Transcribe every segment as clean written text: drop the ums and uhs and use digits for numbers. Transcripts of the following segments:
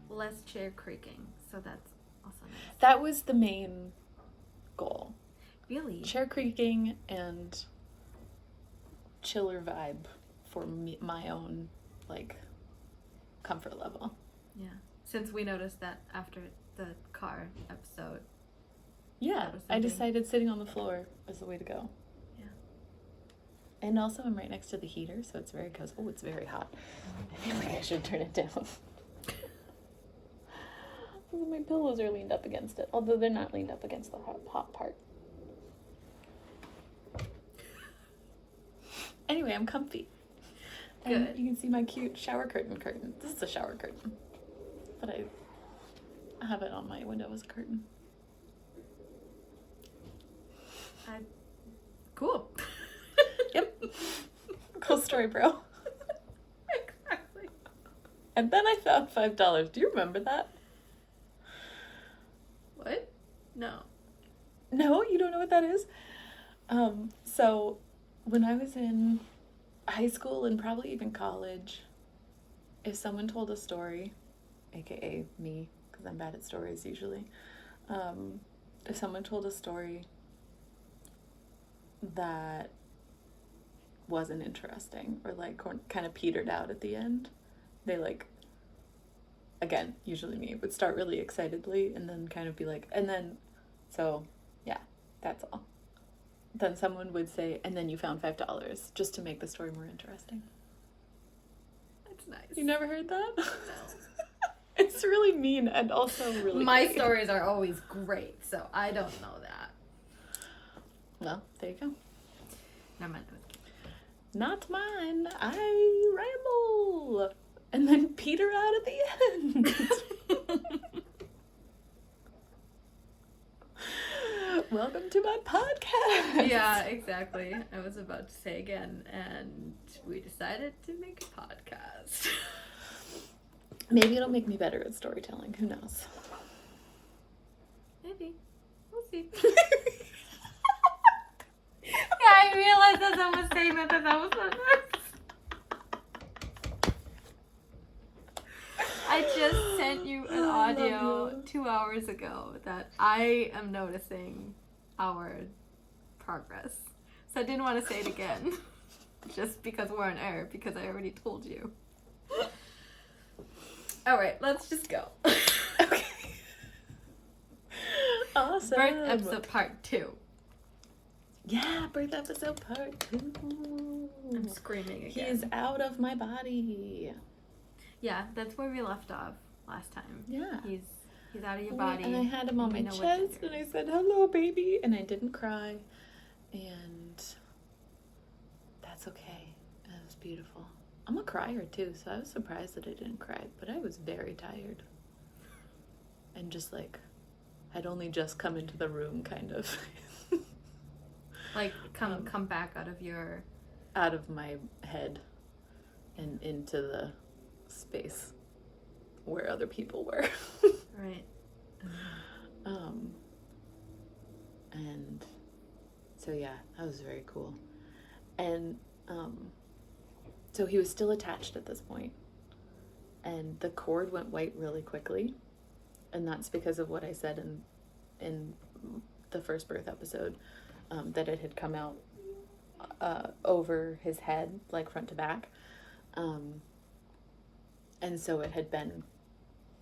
less chair creaking, so that's also nice. That was the main goal. Really? Chair creaking and chiller vibe for me, my own, like, comfort level. Yeah. Since we noticed that after the car episode. Yeah, I decided sitting on the floor is the way to go. Yeah. And also I'm right next to the heater, so it's very cozy. Oh, it's very hot. I feel like I should turn it down. My pillows are leaned up against it, although they're not leaned up against the hot part. Anyway, I'm comfy. Good. And you can see my cute shower curtain. This is a shower curtain. But I have it on my window as a curtain. Cool. Yep. Cool story, bro. Exactly. And then I found $5. Do you remember that? What? No. No, you don't know what that is? So when I was in high school and probably even college, if someone told a story, aka me, because I'm bad at stories usually, if someone told a story that wasn't interesting or like kind of petered out at the end, they like, again, usually me, would start really excitedly and then kind of be like, and then, so yeah, that's all. Then someone would say, and then you found $5, just to make the story more interesting. That's nice. You never heard that? No. It's really mean and also really My great. stories are always great, so I don't know that. Well, there you go. Never mind. Not mine. I ramble. And then peter out at the end. Welcome to my podcast. Yeah, exactly. I was about to say again, and we decided to make a podcast. Maybe it'll make me better at storytelling. Who knows? Maybe. We'll see. Yeah, I realized as I was saying that I was like this. I just sent you an audio 2 hours ago that I am noticing our progress. So I didn't want to say it again. Just because we're on air, because I already told you. Alright, let's just go. Okay. Awesome. Birth episode part 2. Yeah, birth episode part 2. I'm screaming again. He is out of my body. Yeah, that's where we left off last time. Yeah. He's out of your body. And I had him on my chest and I said, hello, baby. And I didn't cry. And that's okay. That was beautiful. I'm a crier too, so I was surprised that I didn't cry. But I was very tired. And just like, I'd only just come into the room, kind of. Like, come back out of my head and into the space where other people were. Right. And so yeah, that was very cool. And so he was still attached at this point, and the cord went white really quickly, and that's because of what I said in the first birth episode, that it had come out over his head, like front to back. And so it had been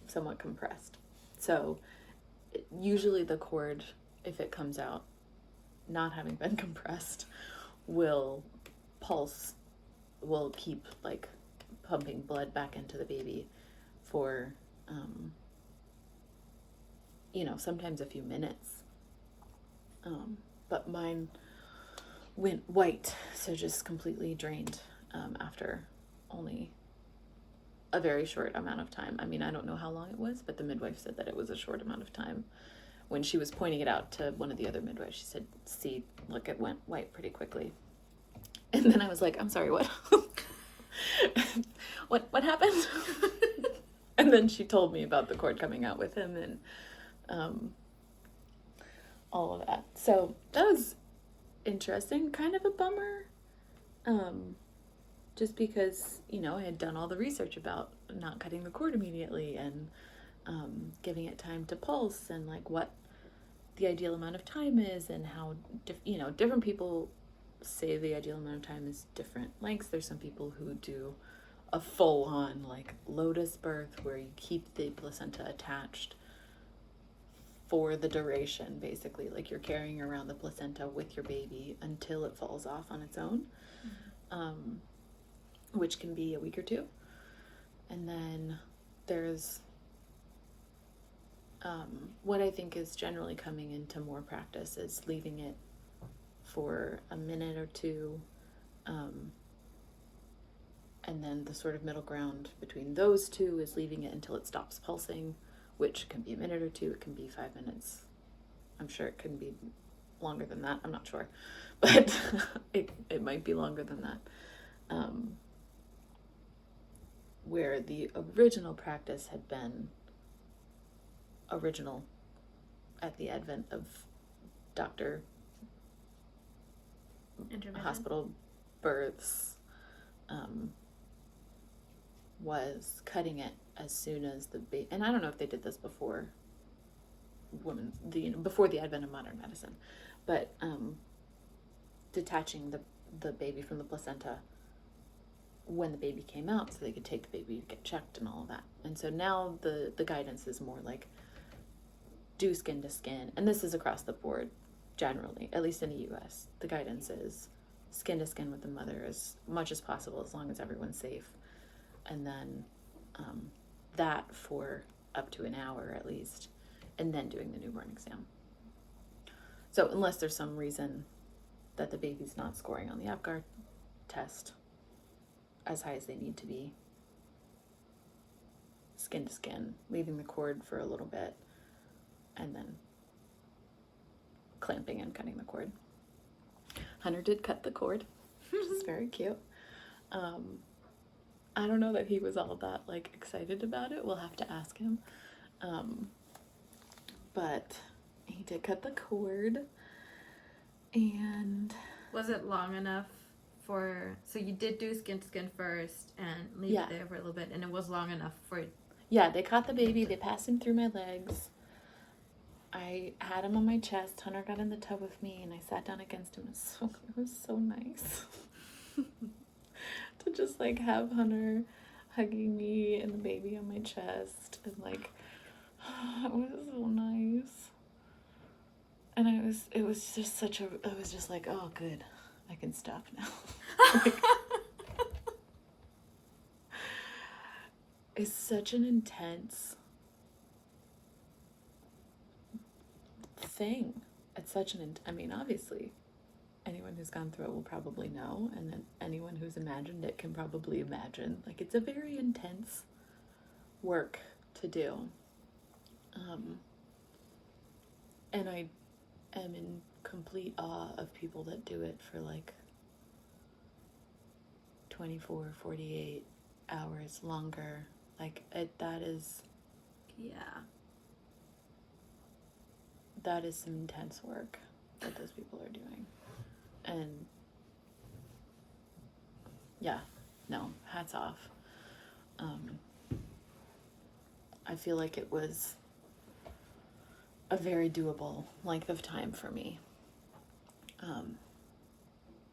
somewhat compressed. So usually the cord, if it comes out not having been compressed, will pulse, will keep like pumping blood back into the baby for, sometimes a few minutes. But mine went white, so just completely drained after only a very short amount of time. I mean, I don't know how long it was, but the midwife said that it was a short amount of time. When she was pointing it out to one of the other midwives, she said, see, look, it went white pretty quickly. And then I was like, I'm sorry, what? What happened? And then she told me about the cord coming out with him and all of that. So that was interesting, kind of a bummer. Just because, I had done all the research about not cutting the cord immediately, and giving it time to pulse, and like what the ideal amount of time is, and how different people say the ideal amount of time is different lengths. There's some people who do a full-on like lotus birth where you keep the placenta attached for the duration, basically, like you're carrying around the placenta with your baby until it falls off on its own, which can be a week or two. And then there's what I think is generally coming into more practice is leaving it for a minute or two, and then the sort of middle ground between those two is leaving it until it stops pulsing, which can be a minute or two, it can be 5 minutes. I'm sure it can be longer than that, I'm not sure, but it might be longer than that. Where the original practice had been original at the advent of doctor hospital births, was cutting it as soon as the baby, and I don't know if they did this before before the advent of modern medicine, but detaching the baby from the placenta when the baby came out so they could take the baby to get checked and all of that. And so now the guidance is more like do skin to skin, and this is across the board generally, at least in the US. The guidance is skin to skin with the mother as much as possible, as long as everyone's safe, and then that for up to an hour at least, and then doing the newborn exam. So unless there's some reason that the baby's not scoring on the APGAR test as high as they need to be, skin to skin, leaving the cord for a little bit, and then clamping and cutting the cord. Hunter did cut the cord, which is very cute. I don't know that he was all that like excited about it. We'll have to ask him. But he did cut the cord, and was it long enough so you did do skin to skin first and leave it there for a little bit, and it was long enough for they caught the baby, they passed him through my legs. I had him on my chest. Hunter got in the tub with me, and I sat down against him. It was so nice to just like have Hunter hugging me and the baby on my chest, and like it was so nice. And it was just like, oh good, I can stop now. Like, it's such an intense thing. It's such I mean, obviously, anyone who's gone through it will probably know, and then anyone who's imagined it can probably imagine. Like, it's a very intense work to do. And I am in complete awe of people that do it for like 24, 48 hours longer. Like, that is some intense work that those people are doing. And hats off. I feel like it was a very doable length of time for me.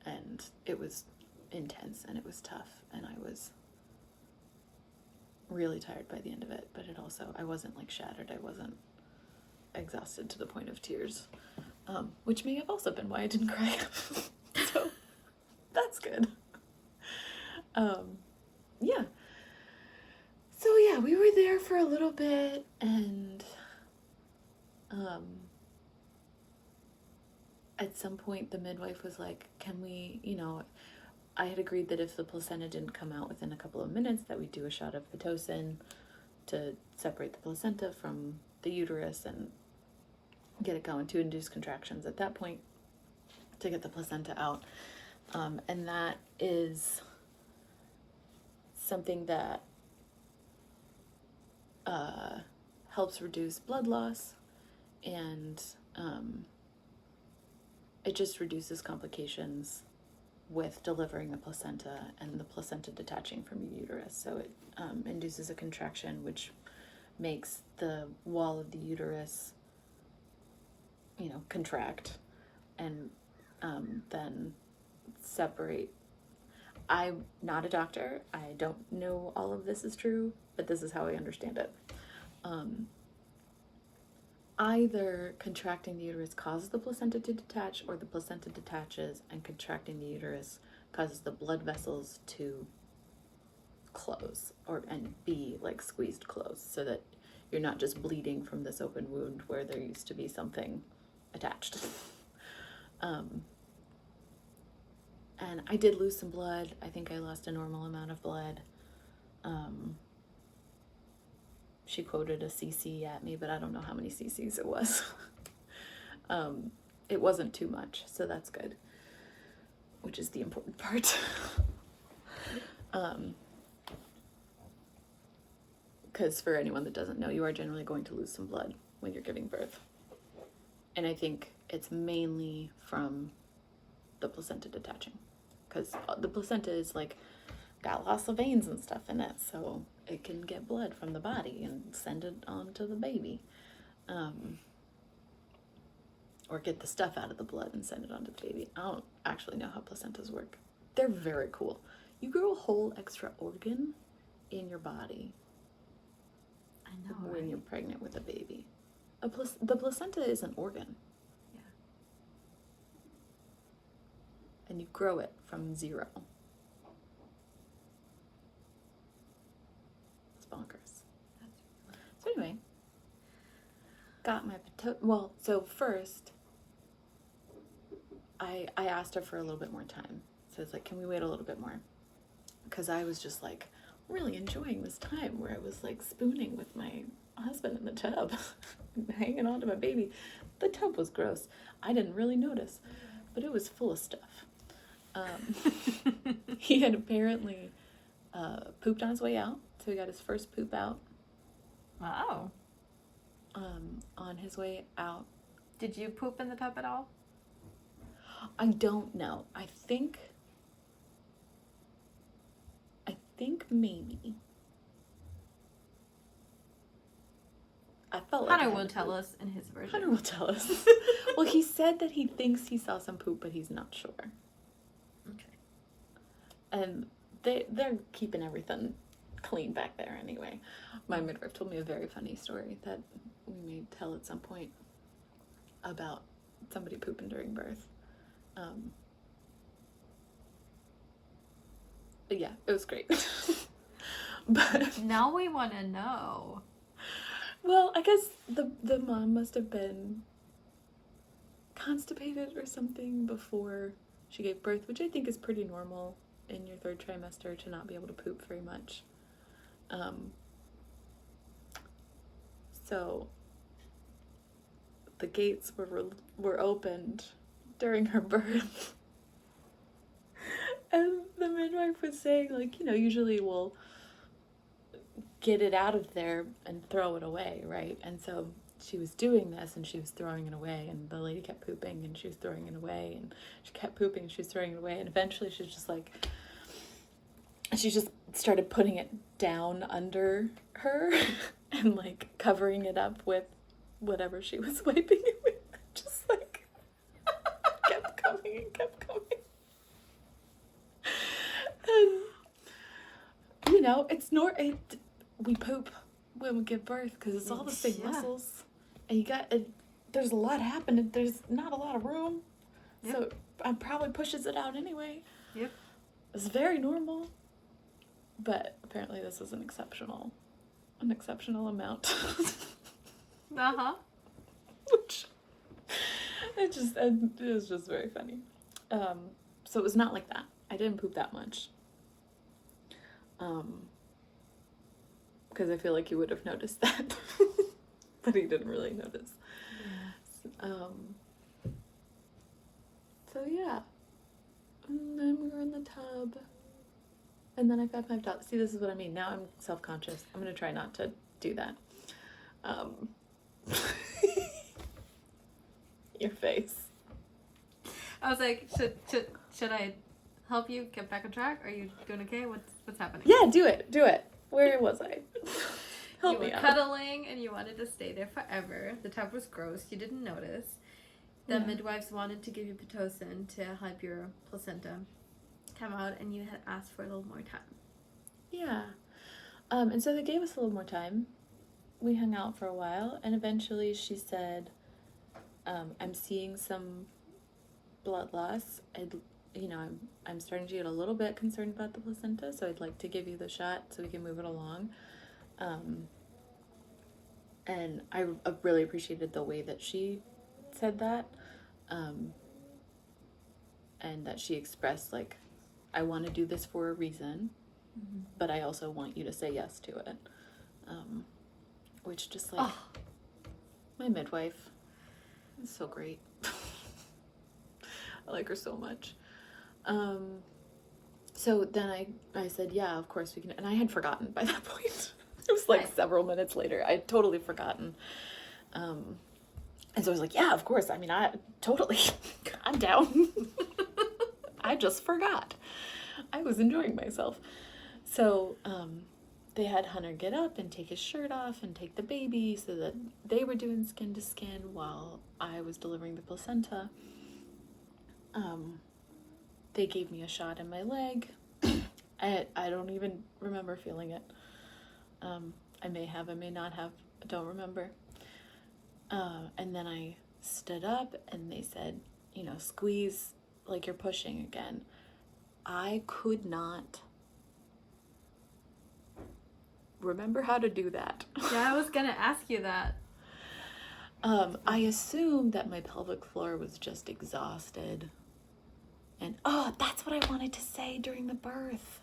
And it was intense, and it was tough, and I was really tired by the end of it, but I wasn't like shattered. I wasn't exhausted to the point of tears, which may have also been why I didn't cry. So that's good. So we were there for a little bit, and at some point the midwife was like, can we, I had agreed that if the placenta didn't come out within a couple of minutes, that we'd do a shot of Pitocin to separate the placenta from the uterus and get it going, to induce contractions at that point to get the placenta out. And that is something that helps reduce blood loss, and it just reduces complications with delivering a placenta and the placenta detaching from your uterus. So it induces a contraction, which makes the wall of the uterus, contract and then separate. I'm not a doctor. I don't know all of this is true, but this is how I understand it. Either contracting the uterus causes the placenta to detach, or the placenta detaches and contracting the uterus causes the blood vessels to close and be like squeezed closed, so that you're not just bleeding from this open wound where there used to be something attached. And I did lose some blood. I think I lost a normal amount of blood. She quoted a cc at me, but I don't know how many cc's it was. It wasn't too much, so that's good, which is the important part. Because for anyone that doesn't know, you are generally going to lose some blood when you're giving birth. And I think it's mainly from the placenta detaching, because the placenta is like got lots of veins and stuff in it, so it can get blood from the body and send it on to the baby, or get the stuff out of the blood and send it on to the baby. I don't actually know how placentas work. They're very cool. You grow a whole extra organ in your body. I know, when right? you're pregnant with a baby. The placenta is an organ. Yeah. And you grow it from zero. It's bonkers. So anyway, got my so first, I asked her for a little bit more time. So it's like, can we wait a little bit more? Because I was just like really enjoying this time where I was like spooning with my husband in the tub, hanging on to my baby. The tub was gross. I didn't really notice, but it was full of stuff. He had apparently pooped on his way out, so he got his first poop out. Wow. On his way out. Did you poop in the tub at all? I don't know. I think maybe. I felt like Hunter will tell us in his version. Hunter will tell us. Well, he said that he thinks he saw some poop, but he's not sure. Okay. And they're keeping everything clean back there anyway. My midwife told me a very funny story that we may tell at some point about somebody pooping during birth. But yeah, it was great. But now we want to know. Well, I guess the mom must have been constipated or something before she gave birth, which I think is pretty normal in your third trimester to not be able to poop very much. So the gates were opened during her birth. And the midwife was saying, like, usually we'll get it out of there and throw it away, right? And so she was doing this and she was throwing it away, and the lady kept pooping and she was throwing it away, and she kept pooping and she was throwing it away, and eventually she just started putting it down under her and like covering it up with whatever she was wiping it with. Just like kept coming and kept coming. And it's we poop when we give birth because it's all the same muscles, and there's a lot happening. There's not a lot of room, so it probably pushes it out anyway. Yep. It's very normal, but apparently this is an exceptional amount. Which it was just very funny. So it was not like that. I didn't poop that much. Because I feel like he would have noticed that. But he didn't really notice. Yes. So yeah. And then we were in the tub. And then I got my out. See, this is what I mean. Now I'm self-conscious. I'm going to try not to do that. Your face. I was like, should I help you get back on track? Are you doing okay? What's happening? Yeah, do it. Where was I? Help you me were out. cuddling and you wanted to stay there forever. The tub was gross. You didn't notice. The midwives wanted to give you Pitocin to help your placenta come out, and you had asked for a little more time. Yeah. And so they gave us a little more time. We hung out for a while, and eventually she said, I'm seeing some blood loss. I'm starting to get a little bit concerned about the placenta, so I'd like to give you the shot so we can move it along. And I really appreciated the way that she said that, and that she expressed, like, I want to do this for a reason, but I also want you to say yes to it. Which just, like, my midwife is so great. I like her so much. So then I said, yeah, of course we can. And I had forgotten by that point. It was like several minutes later. I had totally forgotten. And so I was like, yeah, of course. I mean, I'm down. I just forgot. I was enjoying myself. So they had Hunter get up and take his shirt off and take the baby so that they were doing skin to skin while I was delivering the placenta. They gave me a shot in my leg. I don't even remember feeling it. I may have, I may not have, I don't remember. And then I stood up and they said, squeeze like you're pushing again. I could not remember how to do that. Yeah, I was gonna ask you that. I assumed that my pelvic floor was just exhausted. And that's what I wanted to say during the birth.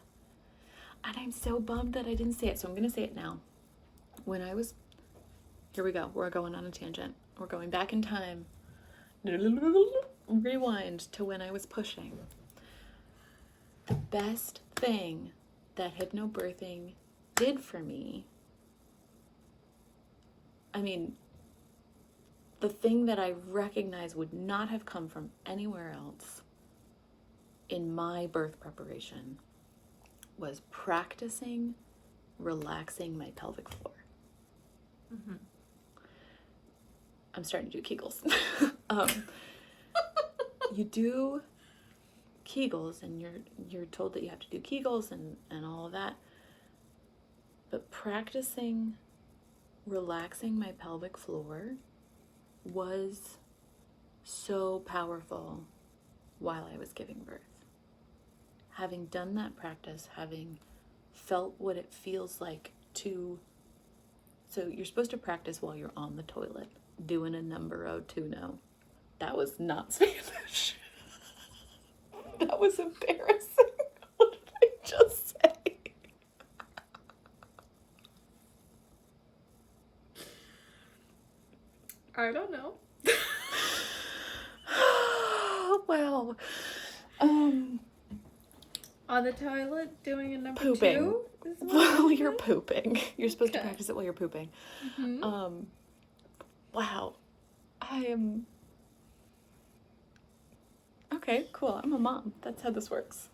And I'm so bummed that I didn't say it, so I'm gonna say it now. Here we go, we're going on a tangent. We're going back in time. Rewind to when I was pushing. The best thing that hypnobirthing did for me, I mean, the thing that I recognize would not have come from anywhere else in my birth preparation, was practicing relaxing my pelvic floor. Mm-hmm. I'm starting to do Kegels. You do Kegels, and you're told that you have to do Kegels and all of that. But practicing relaxing my pelvic floor was so powerful while I was giving birth. Having done that practice, having felt what it feels like so you're supposed to practice while you're on the toilet, doing a numero tuno. That was not Spanish. That was embarrassing. What did I just say? I don't know. Well, on the toilet doing a number pooping. 2? While you're pooping. You're supposed to practice it while you're pooping. Mm-hmm. Wow. I am... Okay, cool. I'm a mom. That's how this works.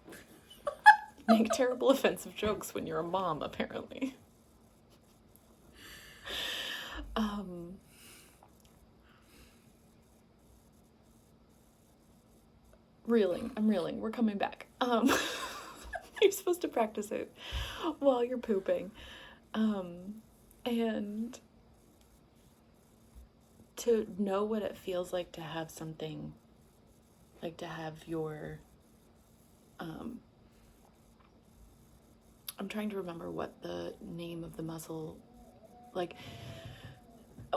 Make terrible offensive jokes when you're a mom, apparently. Reeling. I'm reeling. We're coming back. You're supposed to practice it while you're pooping. And to know what it feels like to have something, like to have your, I'm trying to remember what the name of the muscle, like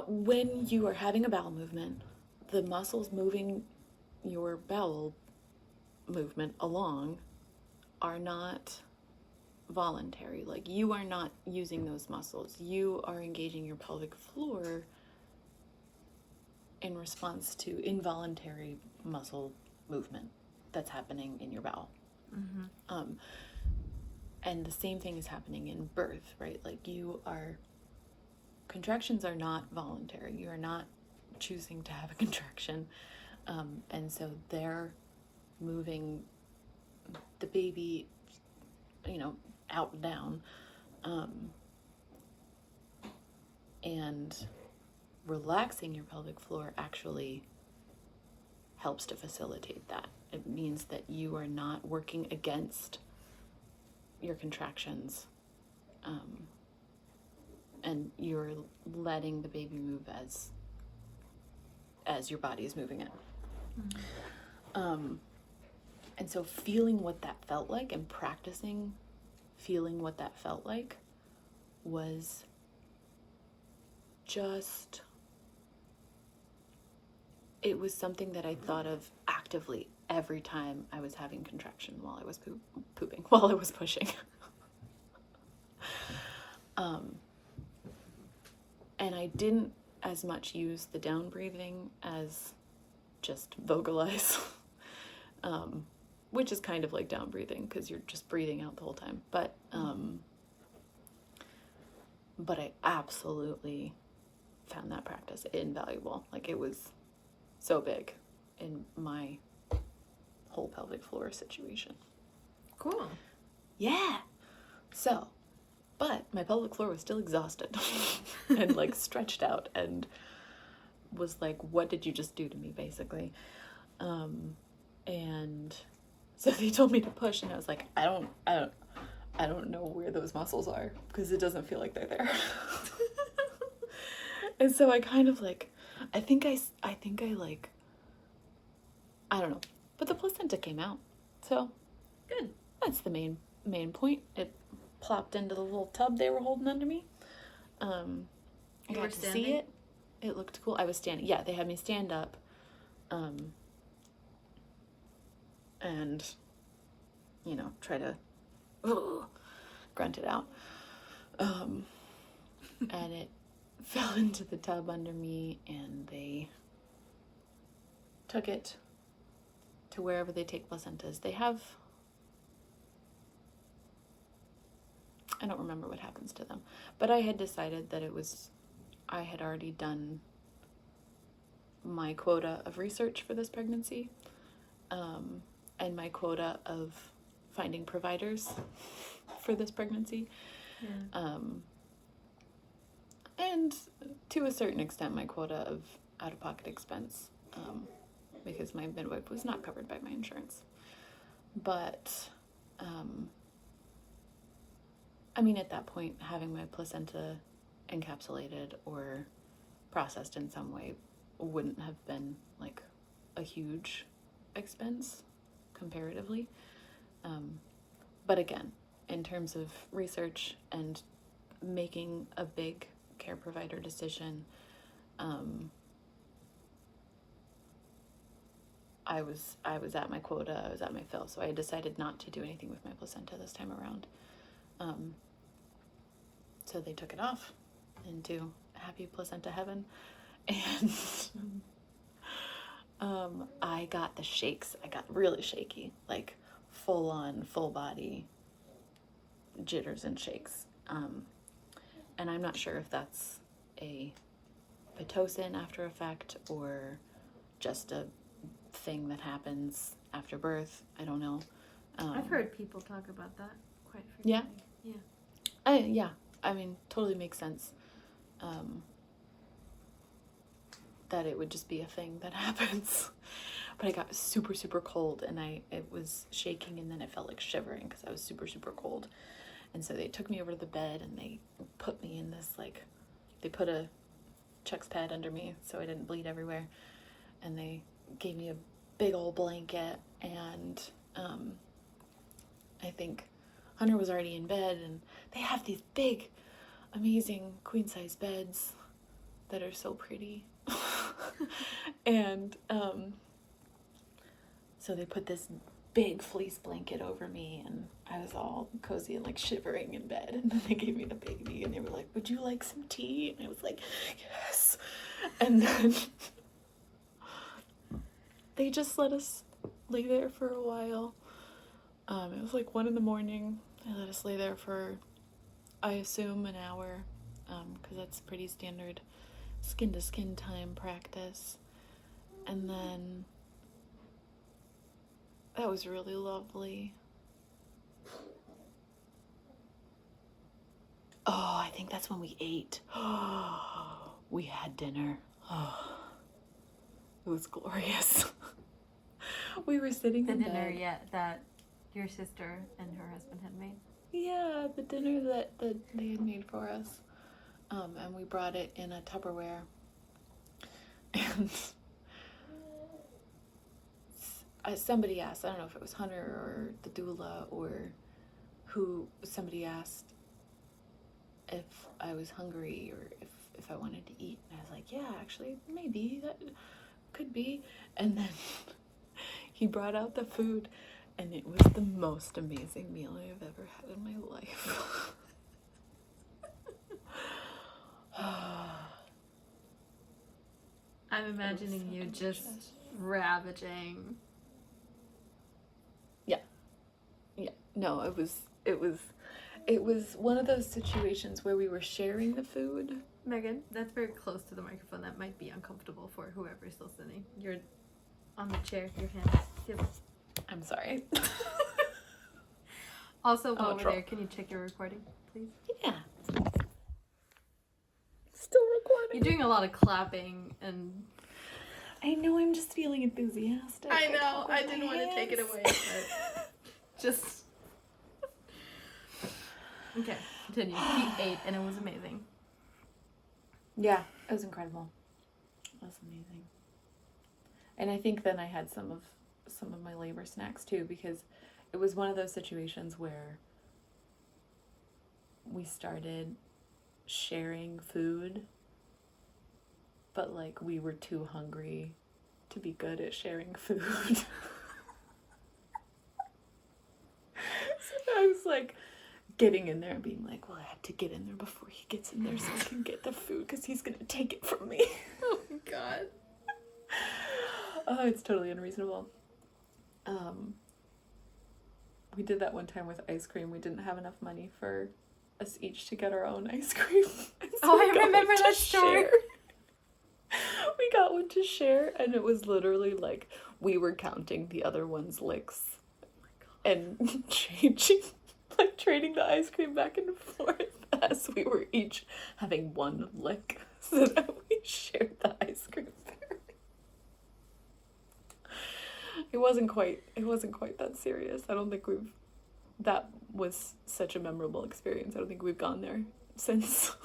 when you are having a bowel movement, the muscles moving your bowel movement along are not voluntary. Like, you are not using those muscles. You are engaging your pelvic floor in response to involuntary muscle movement that's happening in your bowel. Mm-hmm. And the same thing is happening in birth, right? Like, contractions are not voluntary. You are not choosing to have a contraction. And so they're moving the baby, out and down, and relaxing your pelvic floor actually helps to facilitate that. It means that you are not working against your contractions, and you're letting the baby move as your body is moving it. Mm-hmm. And so feeling what that felt like and practicing feeling what that felt like was just, it was something that I thought of actively every time I was having contraction while I was pooping, while I was pushing. And I didn't as much use the down breathing as just vocalize, which is kind of like down breathing because you're just breathing out the whole time. But I absolutely found that practice invaluable. Like, it was so big in my whole pelvic floor situation. Cool. Yeah. So, but my pelvic floor was still exhausted and like stretched out and was like, what did you just do to me, basically? And so they told me to push, and I was like, I don't know where those muscles are because it doesn't feel like they're there. And so I kind of like, I think I don't know, but the placenta came out. So good. That's the main point. It plopped into the little tub they were holding under me. I got to see it. It looked cool. I was standing. Yeah, they had me stand up. And, try to grunt it out. And it fell into the tub under me, and they took it to wherever they take placentas. They have, I don't remember what happens to them, but I had decided that I had already done my quota of research for this pregnancy, and my quota of finding providers for this pregnancy. Yeah. And to a certain extent, my quota of out-of-pocket expense, because my midwife was not covered by my insurance. But, at that point, having my placenta encapsulated or processed in some way wouldn't have been, like, a huge expense comparatively. But again, in terms of research and making a big care provider decision, I was at my quota, I was at my fill, so I decided not to do anything with my placenta this time around. So they took it off into happy placenta heaven, and I got the shakes. I got really shaky, like full on, full body jitters and shakes. And I'm not sure if that's a Pitocin after effect or just a thing that happens after birth. I don't know. I've heard people talk about that quite frequently. Yeah. Totally makes sense. That it would just be a thing that happens. But I got super, super cold, and it was shaking, and then it felt like shivering because I was super, super cold. And so they took me over to the bed, and they put me in this, like, they put a Chex pad under me so I didn't bleed everywhere. And they gave me a big old blanket, and I think Hunter was already in bed, and they have these big, amazing queen-size beds that are so pretty. And so they put this big fleece blanket over me, and I was all cozy and like shivering in bed, and then they gave me the baby, and they were like, would you like some tea? And I was like, yes. And then they just let us lay there for a while. It was like 1 a.m. They let us lay there for, I assume, an hour, because that's pretty standard skin to skin time practice. And then That was really lovely. Oh, I think that's when we ate. We had dinner. Oh, it was glorious. We were sitting in dinner bed. yet that your sister and her husband had made. Yeah, the dinner that they had made for us. And we brought it in a Tupperware. And somebody asked, I don't know if it was Hunter or the doula or who, somebody asked if I was hungry or if I wanted to eat. And I was like, yeah, actually, maybe that could be. And then he brought out the food, and it was the most amazing meal I've ever had in my life. I'm imagining you just ravaging. Yeah, no, it was one of those situations where we were sharing the food. Megan, that's very close to the microphone. That might be uncomfortable for whoever's listening. You're on the chair, your hands. I'm sorry. Also, while we're there, can you check your recording, please? Yeah. Still recording. You're doing a lot of clapping and... I know, I'm just feeling enthusiastic. I know, I didn't want to take it away, but just... Okay, continue. He ate, and it was amazing. Yeah, it was incredible. It was amazing. And I think then I had some of my labor snacks too, because it was one of those situations where we started sharing food, but like we were too hungry to be good at sharing food. So I was like getting in there and being like, well, I have to get in there before he gets in there so I can get the food because he's going to take it from me. Oh my god. Oh, it's totally unreasonable. We did that one time with ice cream. We didn't have enough money for us each to get our own ice cream. So I remember that story. We got one to share, and it was literally like we were counting the other one's licks and trading the ice cream back and forth as we were each having one lick so that we shared the ice cream fairly. It wasn't quite that serious. I don't think that was such a memorable experience. I don't think we've gone there since.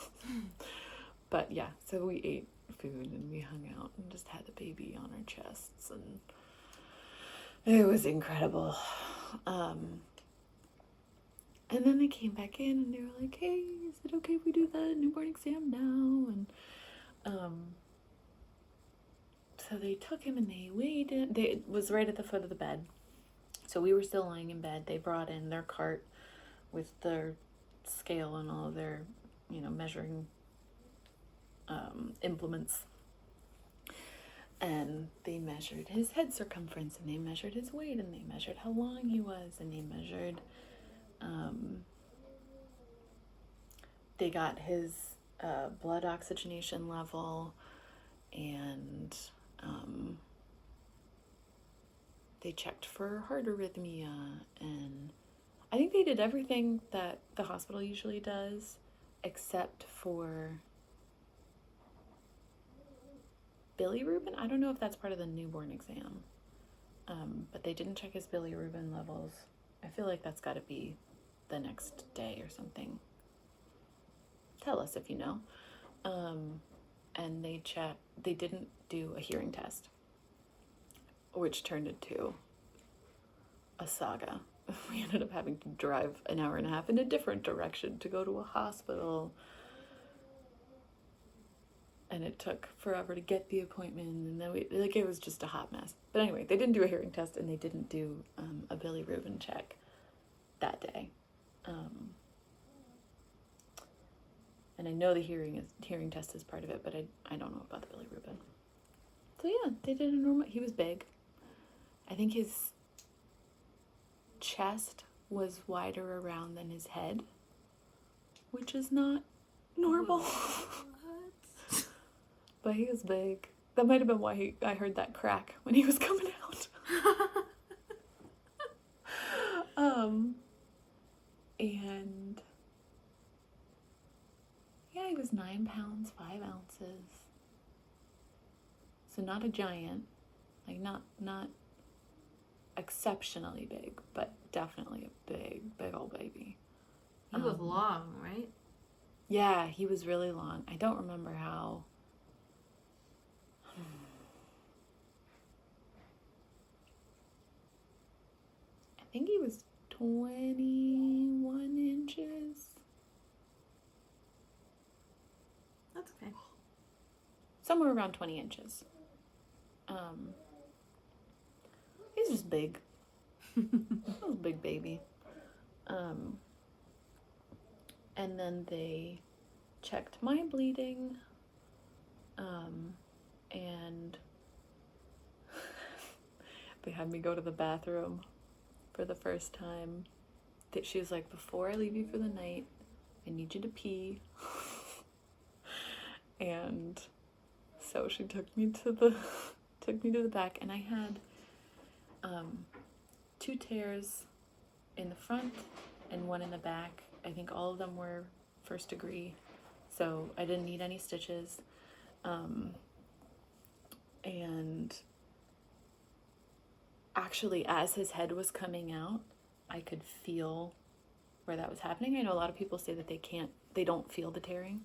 But yeah, so we ate food and we hung out and just had the baby on our chests, and it was incredible. And then they came back in and they were like, hey, is it okay if we do the newborn exam now? And so they took him and they weighed him. It was right at the foot of the bed. So we were still lying in bed. They brought in their cart with their scale and all of their, measuring implements. And they measured his head circumference, and they measured his weight, and they measured how long he was, and they measured, they got his blood oxygenation level, and they checked for heart arrhythmia, and I think they did everything that the hospital usually does, except for bilirubin. I don't know if that's part of the newborn exam, but they didn't check his bilirubin levels. I feel like that's got to be the next day or something. Tell us if you know. And they didn't do a hearing test, which turned into a saga. We ended up having to drive an hour and a half in a different direction to go to a hospital. And it took forever to get the appointment, and then it was just a hot mess. But anyway, they didn't do a hearing test, and they didn't do a bilirubin check that day. And I know the hearing test is part of it, but I don't know about the bilirubin. So yeah, they did a normal. He was big. I think his chest was wider around than his head, which is not normal. What? But he was big. That might have been why I heard that crack when he was coming out. And yeah, he was 9 pounds, 5 ounces. So not a giant, like not exceptionally big, but definitely a big old baby. He was long, right? Yeah, he was really long. I don't remember how. I think he was 21 inches. That's okay. Somewhere around 20 inches. He's just big. He was a big baby. And then they checked my bleeding. And they had me go to the bathroom for the first time. She was like, before I leave you for the night, I need you to pee. And so she took me to the back, and I had 2 tears in the front and 1 in the back. I think all of them were 1st degree, so I didn't need any stitches. And actually, as his head was coming out, I could feel where that was happening. I know a lot of people say that they don't feel the tearing.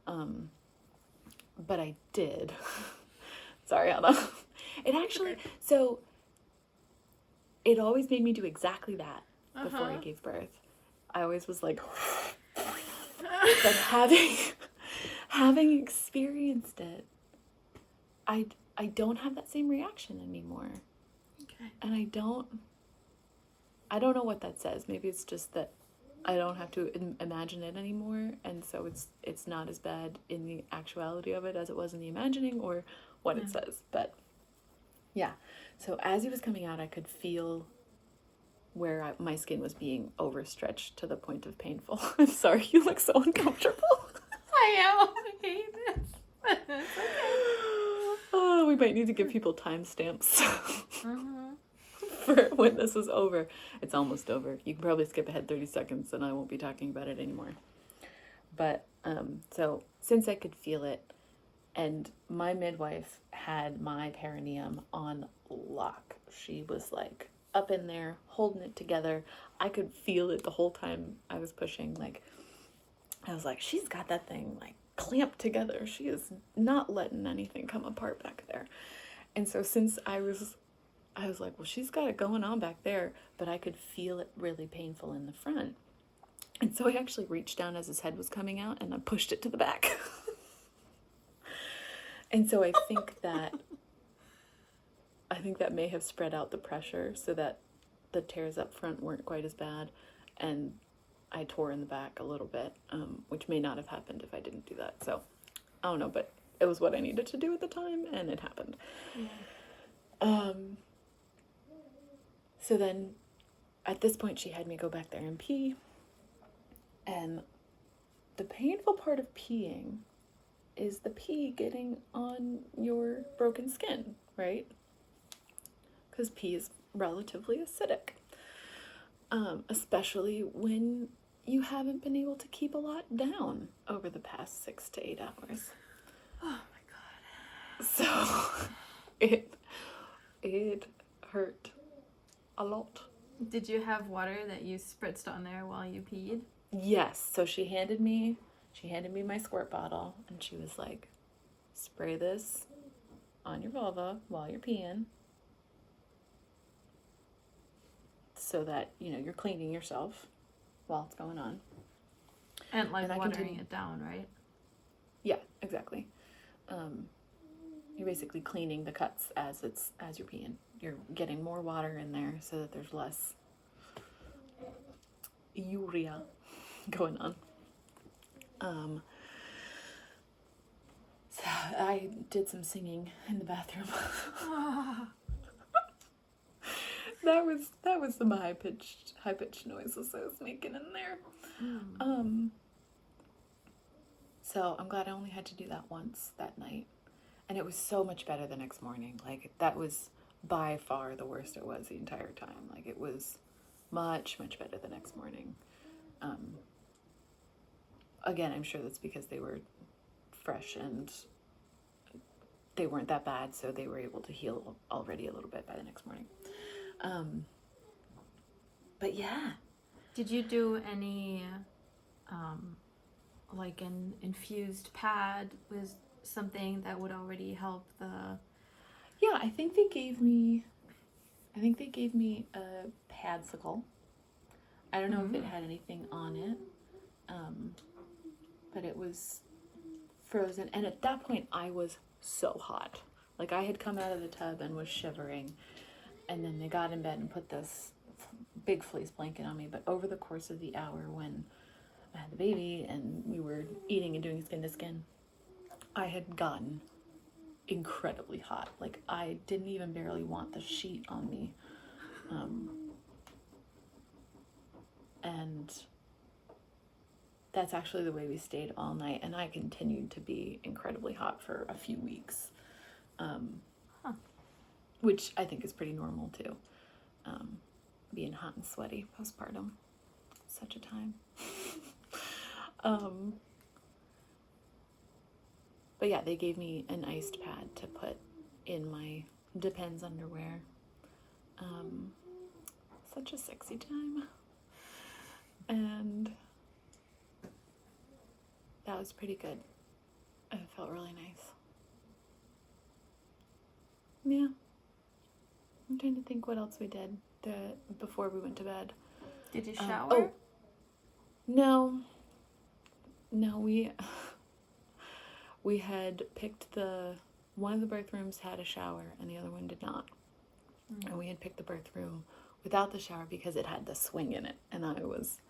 But I did. Sorry, Anna. It actually, so it always made me do exactly that before I gave birth. I always was like, but having experienced it, I don't have that same reaction anymore. Okay. And I don't know what that says. Maybe it's just that I don't have to imagine it anymore, and so it's not as bad in the actuality of it as it was in the imagining, or what it says. But yeah, so as he was coming out, I could feel where my skin was being overstretched to the point of painful. I'm sorry, you look so uncomfortable. I am. I hate this. It's okay. Oh, we might need to give people timestamps. For when this is over. It's almost over. You can probably skip ahead 30 seconds and I won't be talking about it anymore. But so since I could feel it, and my midwife had my perineum on lock. She was like up in there holding it together. I could feel it the whole time I was pushing. Like, I was like, she's got that thing like clamped together. She is not letting anything come apart back there. And so since I was like, well, she's got it going on back there, but I could feel it really painful in the front. And so I actually reached down as his head was coming out and I pushed it to the back. And so I think that may have spread out the pressure so that the tears up front weren't quite as bad. And I tore in the back a little bit, which may not have happened if I didn't do that. So I don't know, but it was what I needed to do at the time, and it happened. Yeah. So then at this point she had me go back there and pee. And the painful part of peeing is the pee getting on your broken skin, right? Because pee is relatively acidic. Especially when you haven't been able to keep a lot down over the past 6 to 8 hours. Oh my god. So it hurt a lot. Did you have water that you spritzed on there while you peed? Yes. So she handed me my squirt bottle and she was like, spray this on your vulva while you're peeing so that, you're cleaning yourself while it's going on. And like watering it down, right? Yeah, exactly. You're basically cleaning the cuts as you're peeing. You're getting more water in there so that there's less urea going on. So I did some singing in the bathroom. That was some high pitched noises I was making in there. So I'm glad I only had to do that once that night. And it was so much better the next morning. Like, that was by far the worst it was the entire time. Like, it was much, much better the next morning. Again, I'm sure that's because they were fresh and they weren't that bad, so they were able to heal already a little bit by the next morning. But yeah. Did you do any, like an infused pad with something that would already help the... Yeah, I think they gave me a padsicle. I don't know if it had anything on it, but it was frozen. And at that point, I was so hot. Like, I had come out of the tub and was shivering. And then they got in bed and put this big fleece blanket on me. But over the course of the hour when I had the baby and we were eating and doing skin to skin, I had gotten incredibly hot. Like, I didn't even barely want the sheet on me. And that's actually the way we stayed all night, and I continued to be incredibly hot for a few weeks, which I think is pretty normal too. Being hot and sweaty postpartum, such a time. But yeah, they gave me an iced pad to put in my Depends underwear. Such a sexy time. And that was pretty good. It felt really nice. Yeah. I'm trying to think what else we did before we went to bed. Did you shower? No, we had picked one of the birth rooms had a shower and the other one did not. And we had picked the birth room without the shower because it had the swing in it, and I was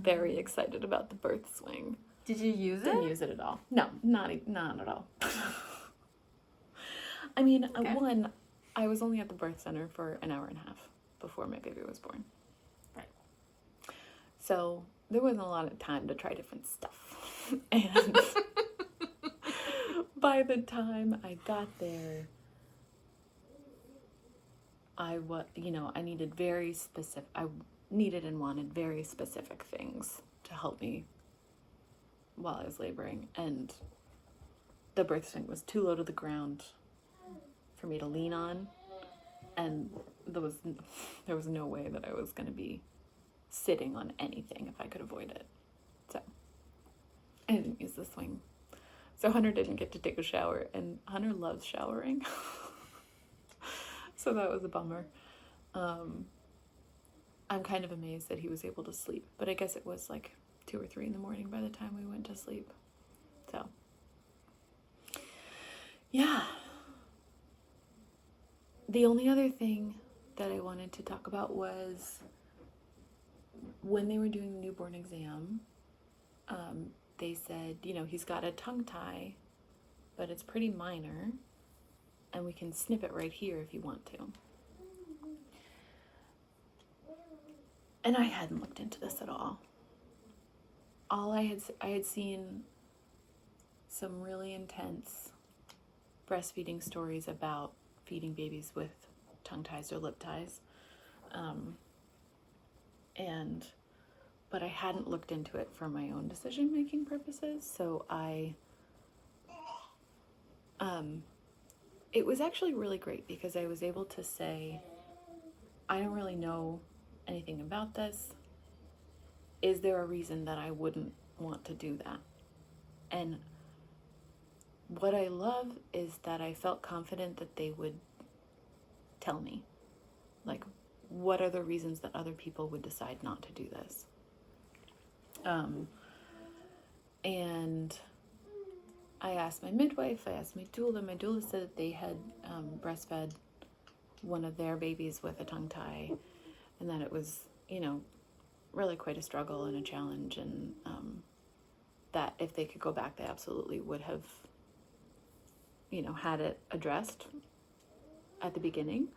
very excited about the birth swing. Did you use it? Didn't use it at all. No, not at all. I mean, one, I was only at the birth center for an hour and a half before my baby was born. Right. So there wasn't a lot of time to try different stuff. And by the time I got there, I needed and wanted very specific things to help me while I was laboring, and the birth swing was too low to the ground for me to lean on, and there was no way that I was going to be sitting on anything if I could avoid it. So I didn't use the swing. So Hunter didn't get to take a shower, and Hunter loves showering. So that was a bummer. I'm kind of amazed that he was able to sleep, but I guess it was like 2 or 3 in the morning by the time we went to sleep. So, yeah. The only other thing that I wanted to talk about was when they were doing the newborn exam, they said, he's got a tongue tie, but it's pretty minor, and we can snip it right here if you want to. And I hadn't looked into this at all. I had seen some really intense breastfeeding stories about feeding babies with tongue ties or lip ties. But I hadn't looked into it for my own decision-making purposes, so it was actually really great because I was able to say, I don't really know anything about this. Is there a reason that I wouldn't want to do that? And what I love is that I felt confident that they would tell me, like, what are the reasons that other people would decide not to do this? And I asked my midwife, I asked my doula. My doula said that they had breastfed one of their babies with a tongue tie, and that it was, really quite a struggle and a challenge, and that if they could go back, they absolutely would have, had it addressed at the beginning.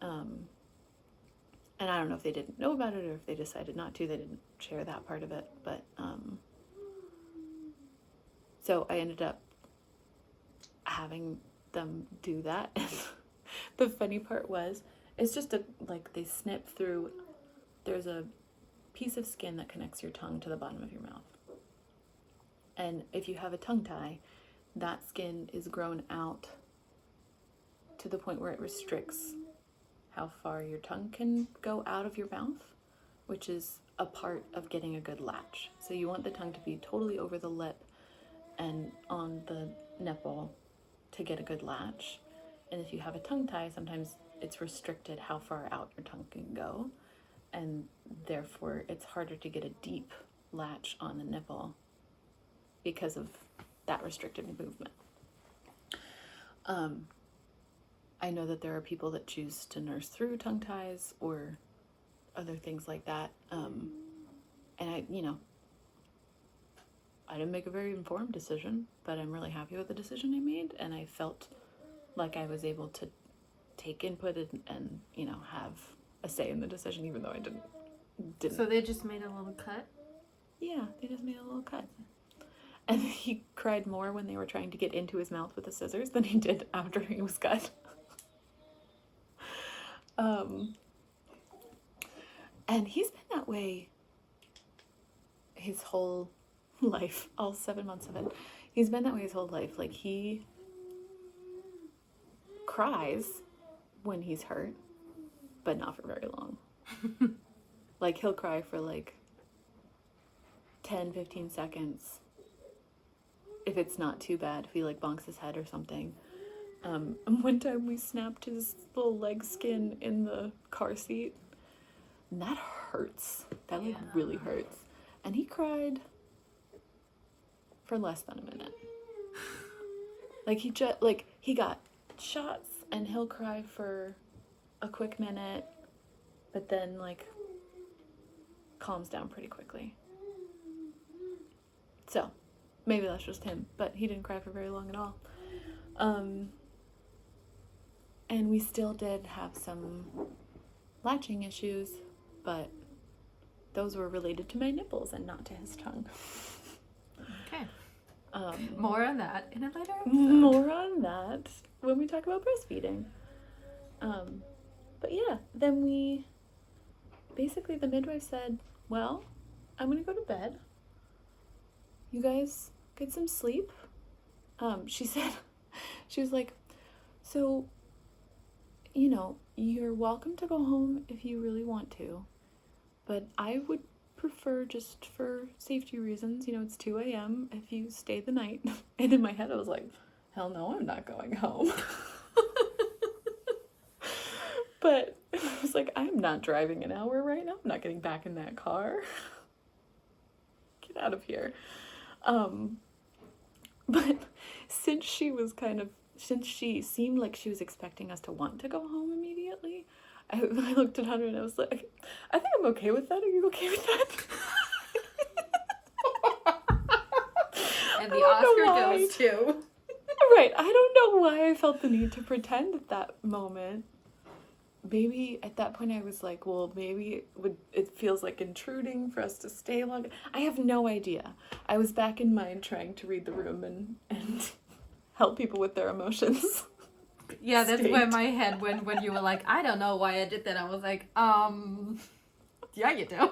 And I don't know if they didn't know about it or if they decided not to. They didn't share that part of it, but so I ended up having them do that. The funny part was, it's just they snip through there's a piece of skin that connects your tongue to the bottom of your mouth. And if you have a tongue tie, that skin is grown out to the point where it restricts how far your tongue can go out of your mouth, which is a part of getting a good latch. So you want the tongue to be totally over the lip and on the nipple to get a good latch. And if you have a tongue tie, sometimes it's restricted how far out your tongue can go, and therefore it's harder to get a deep latch on the nipple because of that restricted movement. I know that there are people that choose to nurse through tongue ties or other things like that. And I didn't make a very informed decision, but I'm really happy with the decision I made. And I felt like I was able to take input and have a say in the decision, even though I didn't. So they just made a little cut? Yeah, they just made a little cut. And he cried more when they were trying to get into his mouth with the scissors than he did after he was cut. And he's been that way his whole life, all 7 months of it. He's been that way his whole life. Like, he cries when he's hurt, but not for very long. Like, he'll cry for like 10, 15 seconds if it's not too bad, if he like bonks his head or something. And one time we snapped his little leg skin in the car seat, and that hurts. That like really hurts. And he cried for less than a minute. Like, he got shots and he'll cry for a quick minute, but then like calms down pretty quickly. So maybe that's just him, but he didn't cry for very long at all. And we still did have some latching issues, but those were related to my nipples and not to his tongue. Okay. More on that in a later episode. More on that when we talk about breastfeeding. But yeah, then the midwife said, well, I'm going to go to bed. You guys get some sleep. She was like, so, you're welcome to go home if you really want to, but I would prefer, just for safety reasons, it's 2 a.m. if you stay the night. And in my head I was like, hell no, I'm not going home. But I was like, I'm not driving an hour right now. I'm not getting back in that car. Get out of here. But since she seemed like she was expecting us to want to go home immediately, I looked at her and I was like, I think I'm okay with that. Are you okay with that? And the Oscar goes to. Right. I don't know why I felt the need to pretend at that moment. Maybe at that point I was like, well, maybe it feels like intruding for us to stay longer. I have no idea. I was back in mind trying to read the room and help people with their emotions. Yeah, that's where my head went when you were like, I don't know why I did that. I was like, yeah, you do.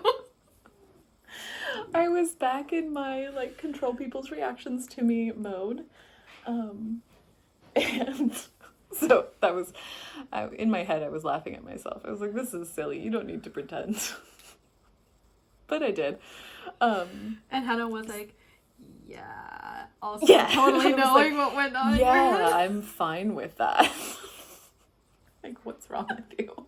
I was back in my like control people's reactions to me mode. And so that was, in my head I was laughing at myself. I was like, this is silly. You don't need to pretend. But I did. And Hannah was like, yeah. Also totally knowing what went on. Yeah, I'm fine with that. Like, what's wrong with you?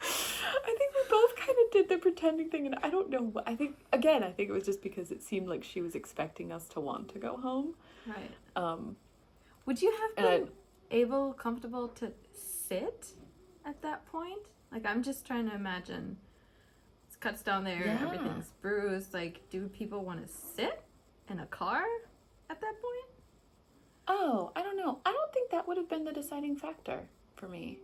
I think we both kind of did the pretending thing, and I don't know. I think it was just because it seemed like she was expecting us to want to go home. Right. Would you have been comfortable to sit at that point? Like, I'm just trying to imagine. It's cuts down there, everything's bruised. Like, do people want to sit in a car at that point? Oh, I don't know. I don't think that would have been the deciding factor for me.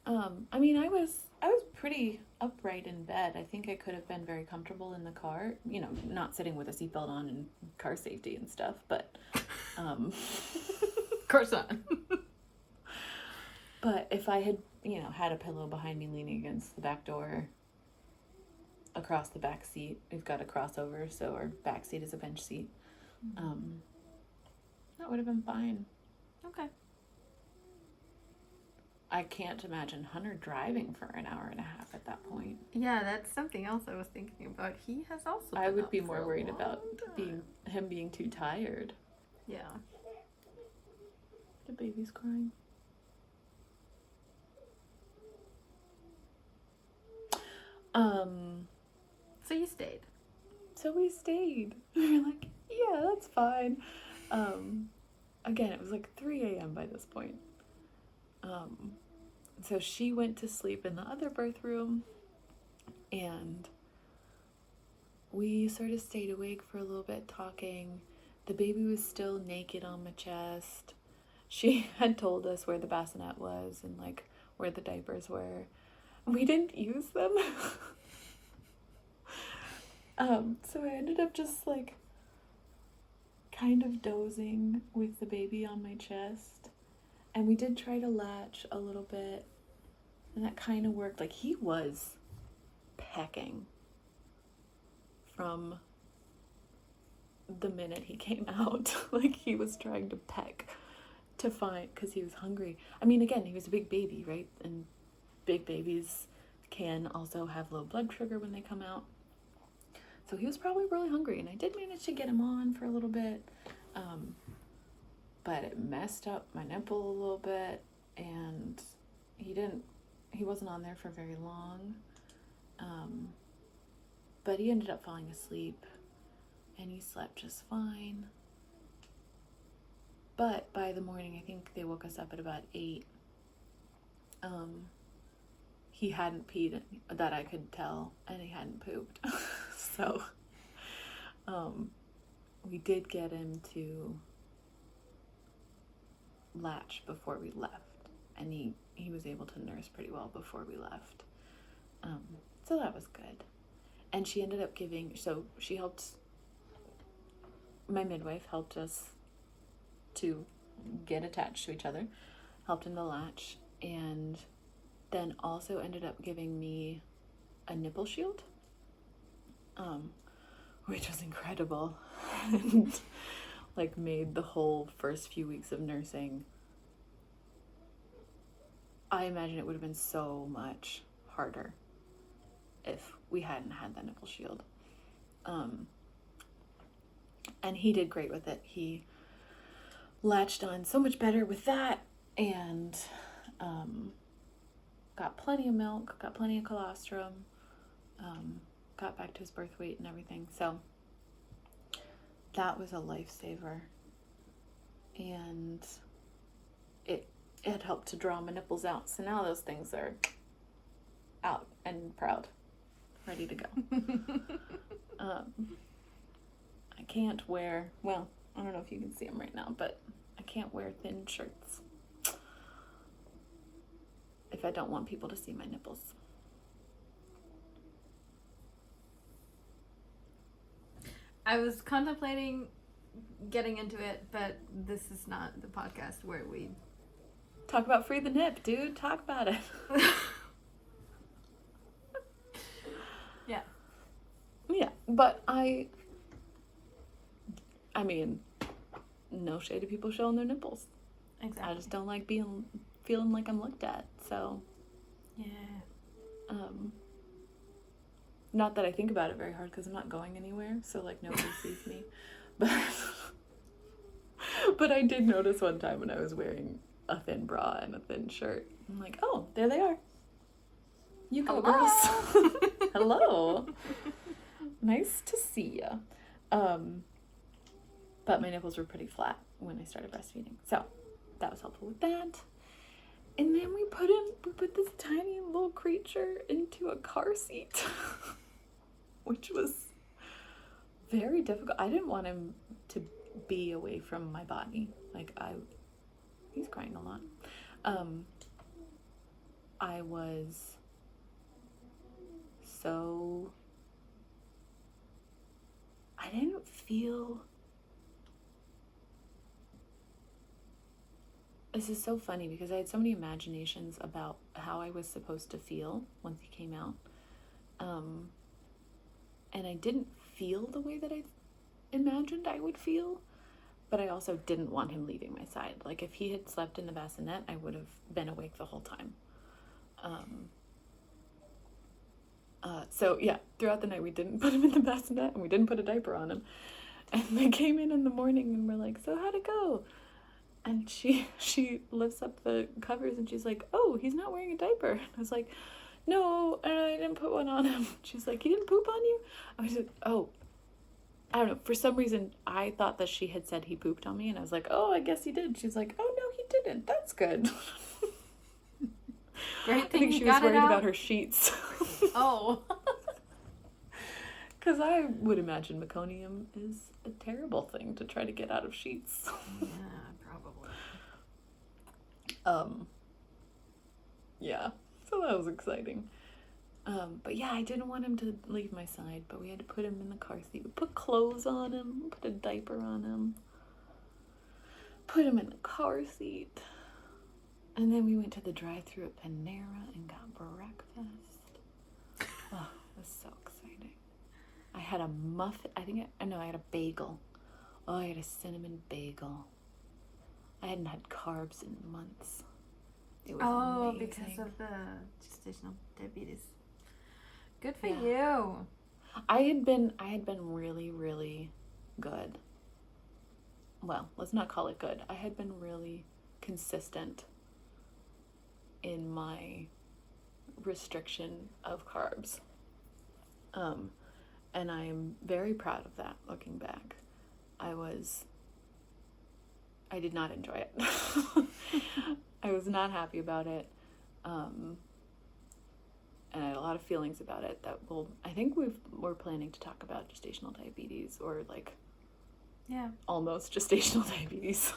I mean, I was pretty upright in bed. I think I could have been very comfortable in the car, not sitting with a seatbelt on and car safety and stuff, but Of course not. But if I had, had a pillow behind me leaning against the back door, across the back seat, we've got a crossover, so our back seat is a bench seat. That would have been fine. Okay. I can't imagine Hunter driving for an hour and a half at that point. Yeah, that's something else I was thinking about. He has also I been would up be for more a worried long about time. him being too tired. Yeah. The baby's crying. So you stayed. So we stayed. We were like, yeah, that's fine. Again, it was like 3 a.m. by this point. So she went to sleep in the other birth room, and we sort of stayed awake for a little bit talking. The baby was still naked on my chest. She had told us where the bassinet was and like where the diapers were. We didn't use them. So I ended up just like kind of dozing with the baby on my chest. And we did try to latch a little bit, and that kind of worked. Like, he was pecking from the minute he came out. Like, he was trying to peck to find, because he was hungry. I mean, again, he was a big baby, right? And big babies can also have low blood sugar when they come out. So he was probably really hungry, and I did manage to get him on for a little bit. But it messed up my nipple a little bit, and he wasn't on there for very long. But he ended up falling asleep, and he slept just fine. But by the morning, I think they woke us up at about 8. He hadn't peed, that I could tell, and he hadn't pooped. So, we did get him to latch before we left, and he was able to nurse pretty well before we left. So that was good. And she ended up my midwife helped us to get attached to each other, helped in the latch, and then also ended up giving me a nipple shield, which was incredible. And like made the whole first few weeks of nursing, I imagine it would have been so much harder if we hadn't had that nipple shield. And he did great with it. He latched on so much better with that, and got plenty of milk, got plenty of colostrum, got back to his birth weight and everything. So that was a lifesaver, and it helped to draw my nipples out. So now those things are out and proud, ready to go. I can't wear, well, I don't know if you can see them right now, but I can't wear thin shirts if I don't want people to see my nipples. I was contemplating getting into it, but this is not the podcast where we talk about free the nip, dude. Talk about it. Yeah. Yeah, but I mean, no shade to people showing their nipples. Exactly. I just don't like feeling like I'm looked at. So yeah. Not that I think about it very hard because I'm not going anywhere, so like nobody sees me. But I did notice one time when I was wearing a thin bra and a thin shirt. I'm like, oh, there they are. You go, girls. Hello. Nice to see ya. But my nipples were pretty flat when I started breastfeeding, so that was helpful with that. And then we put this tiny little creature into a car seat, which was very difficult. I didn't want him to be away from my body. He's crying a lot. I was so, I didn't feel this is so funny because I had so many imaginations about how I was supposed to feel once he came out. And I didn't feel the way that I imagined I would feel, but I also didn't want him leaving my side. Like, if he had slept in the bassinet, I would have been awake the whole time. So yeah, throughout the night we didn't put him in the bassinet and we didn't put a diaper on him. And they came in the morning and were like, so how'd it go? And she lifts up the covers and she's like, oh, he's not wearing a diaper. And I was like, no, I didn't put one on him. She's like, he didn't poop on you? I was like, oh, I don't know. For some reason, I thought that she had said he pooped on me. And I was like, oh, I guess he did. She's like, oh, no, he didn't. That's good. Great thing I think she was worried about her sheets. Oh. Because I would imagine meconium is a terrible thing to try to get out of sheets. Yeah, probably. Yeah, so that was exciting. But yeah, I didn't want him to leave my side, but we had to put him in the car seat. We put clothes on him, put a diaper on him, put him in the car seat. And then we went to the drive-thru at Panera and got breakfast. Oh, it was so exciting. I had a muffin. I had a bagel. Oh, I had a cinnamon bagel. I hadn't had carbs in months. It was amazing. Because of the gestational diabetes. Good for you. I had been really, really good. Well, let's not call it good. I had been really consistent in my restriction of carbs. And I am very proud of that looking back. I did not enjoy it. I was not happy about it. And I had a lot of feelings about it that I think we're planning to talk about gestational diabetes, or like, yeah, almost gestational diabetes.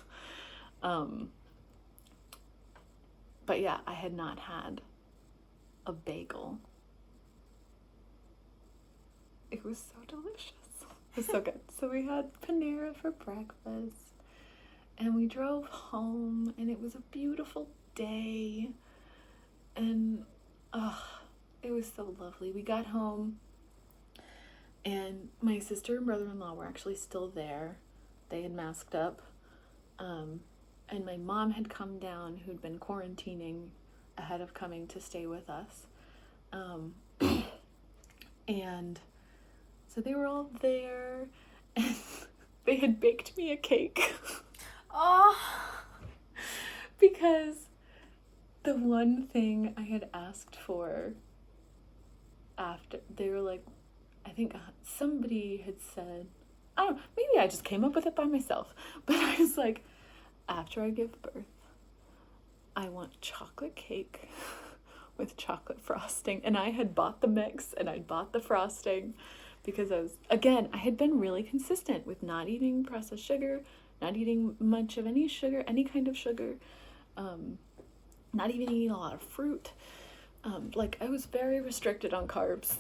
But yeah, I had not had a bagel. It was so delicious. It was so good. So we had Panera for breakfast, and we drove home, and it was a beautiful day, and it was so lovely. We got home, and my sister and brother-in-law were actually still there. They had masked up, and my mom had come down, who'd been quarantining ahead of coming to stay with us, and so they were all there, and they had baked me a cake. Oh. Because the one thing I had asked for after, they were like, I think somebody had said, I don't know, maybe I just came up with it by myself, but I was like, after I give birth, I want chocolate cake with chocolate frosting. And I had bought the mix and I'd bought the frosting because I had been really consistent with not eating processed sugar, not eating much of any sugar, any kind of sugar, not even eating a lot of fruit. Like, I was very restricted on carbs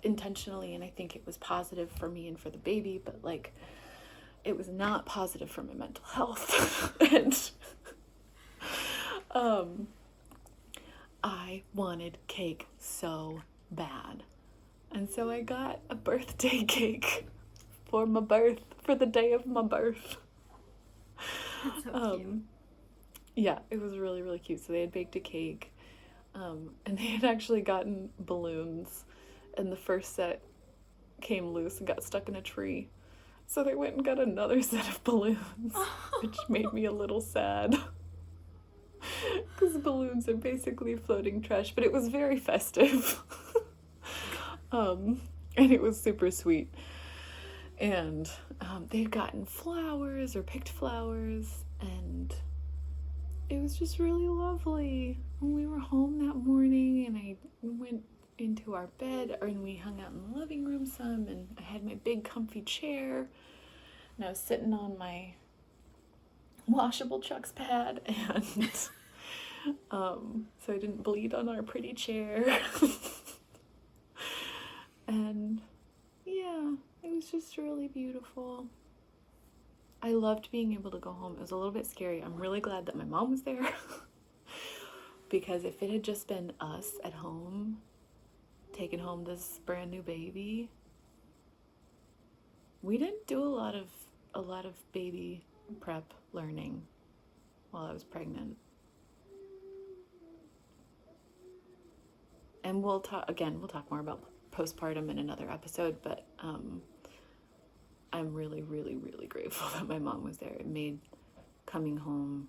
intentionally, and I think it was positive for me and for the baby, but like, it was not positive for my mental health. And I wanted cake so bad. And so I got a birthday cake for the day of my birth. That's so cute. Yeah, it was really, really cute. So they had baked a cake, and they had actually gotten balloons, and the first set came loose and got stuck in a tree. So they went and got another set of balloons, which made me a little sad. Because balloons are basically floating trash, but it was very festive. And it was super sweet. And they'd gotten flowers or picked flowers, and it was just really lovely. When we were home that morning, and I went into our bed, and we hung out in the living room some, and I had my big comfy chair, and I was sitting on my washable Chuck's pad, and so I didn't bleed on our pretty chair. And yeah, it was just really beautiful. I loved being able to go home. It was a little bit scary. I'm really glad that my mom was there. Because if it had just been us at home, taking home this brand new baby, we didn't do a lot of baby prep learning while I was pregnant. And we'll talk more about postpartum in another episode, but I'm really, really, really grateful that my mom was there. It made coming home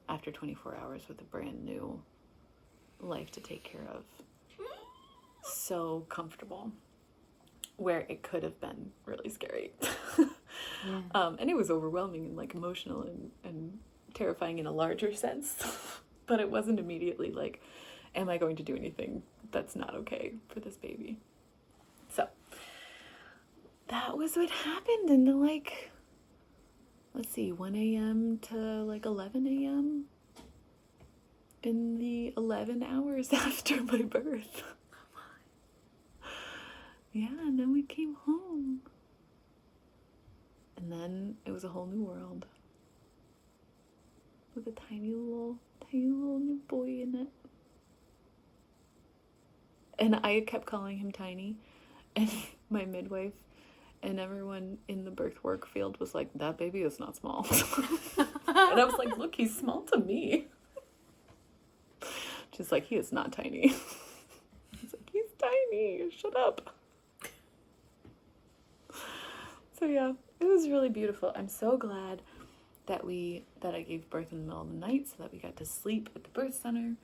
after 24 hours with a brand new life to take care of so comfortable, where it could have been really scary. Yeah. And it was overwhelming and like emotional and terrifying in a larger sense. But it wasn't immediately like, am I going to do anything that's not okay for this baby? So that was what happened in the 1 a.m. to 11 a.m. in the 11 hours after my birth. Yeah, and then we came home. And then it was a whole new world. With a tiny little new boy in it. And I kept calling him Tiny. And my midwife and everyone in the birth work field was like, that baby is not small. And I was like, look, he's small to me. She's like, he is not tiny. He's like, he's tiny. Shut up. So yeah, it was really beautiful. I'm so glad that I gave birth in the middle of the night so that we got to sleep at the birth center.